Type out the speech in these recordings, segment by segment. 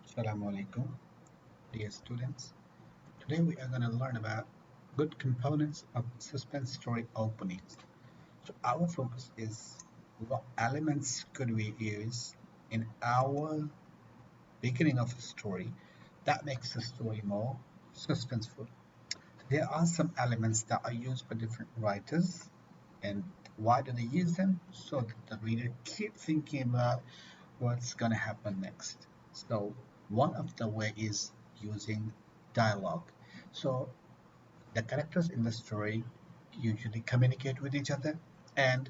Assalamu alaikum, dear students. Today we are going to learn about good components of suspense story openings. So our focus is what elements could we use in our beginning of a story that makes the story more suspenseful. There are some elements that are used by different writers, and why do they use them? So that the reader keep thinking about what's going to happen next. So one of the way is using dialogue. So the characters in the story usually communicate with each other, and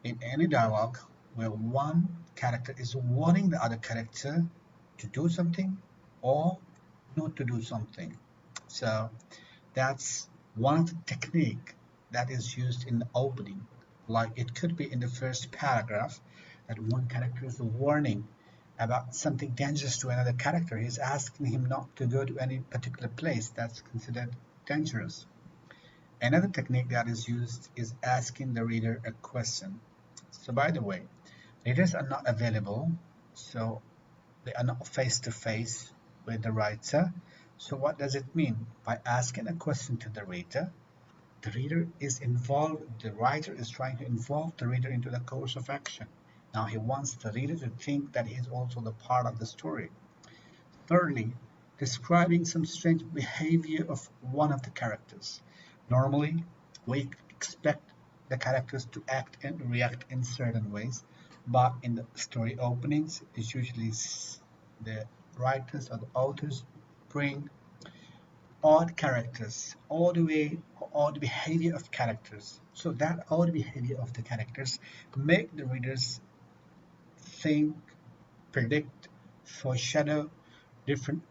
in any dialogue where one character is warning the other character to do something or not to do something. So that's one of the technique that is used in the opening. Like it could be in the first paragraph that one character is warning about something dangerous to another character. He's asking him not to go to any particular place that's considered dangerous. Another technique that is used is asking the reader a question. So by the way, readers are not available, so they are not face to face with the writer. So what does it mean? By asking a question to the reader is involved, the writer is trying to involve the reader into the course of action. Now he wants the reader to think that he is also the part of the story. Thirdly, describing some strange behavior of one of the characters. Normally, we expect the characters to act and react in certain ways, but in the story openings, it's usually the writers or the authors bring odd characters, odd behavior of characters. So that odd behavior of the characters make the readers think, predict, foreshadow different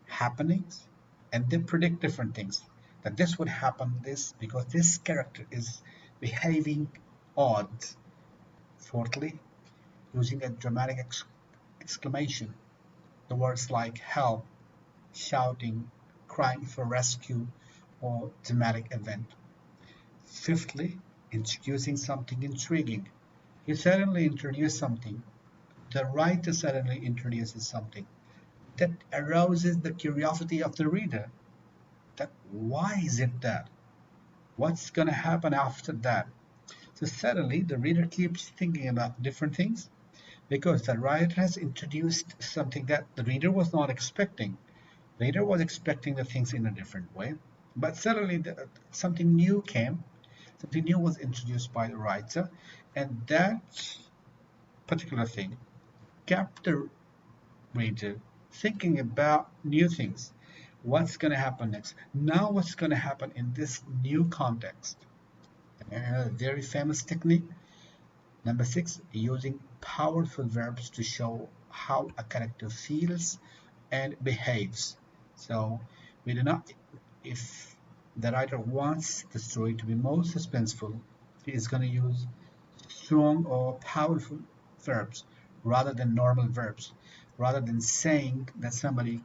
happenings, and they predict different things. That this would happen this because this character is behaving odd. Fourthly, using a dramatic exclamation, the words like help, shouting, crying for rescue, or dramatic event. Fifthly, introducing something intriguing. He suddenly introduced something. The writer suddenly introduces something that arouses the curiosity of the reader. That why is it that? What's going to happen after that? So suddenly the reader keeps thinking about different things because the writer has introduced something that the reader was not expecting. The reader was expecting the things in a different way, but suddenly something new came, something new was introduced by the writer, and that particular thing kept the reader thinking about new things. What's going to happen next? Now, what's going to happen in this new context? A very famous technique. Number six, using powerful verbs to show how a character feels and behaves. So we do not, if the writer wants the story to be more suspenseful, he is going to use strong or powerful verbs rather than normal verbs. Rather than saying that somebody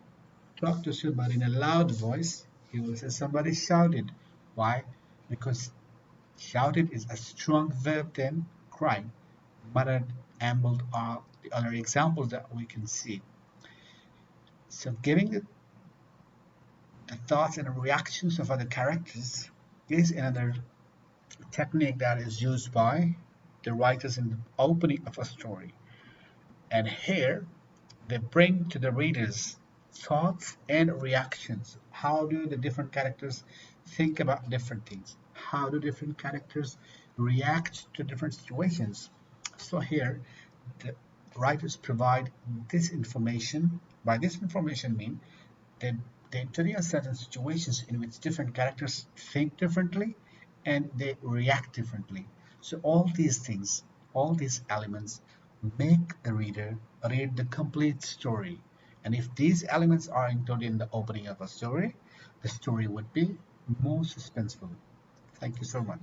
talked to somebody in a loud voice, he will say somebody shouted. Why? Because shouted is a strong verb than crying. Muttered, ambled are the other examples that we can see. So giving the thoughts and reactions of other characters is another technique that is used by the writers in the opening of a story. And here they bring to the readers thoughts and reactions. How do the different characters think about different things? How do different characters react to different situations? So here the writers provide this information. By this information mean they, they introduce certain situations in which different characters think differently and they react differently. So all these things, all these elements make the reader read the complete story. And if these elements are included in the opening of a story, the story would be more suspenseful. Thank you so much.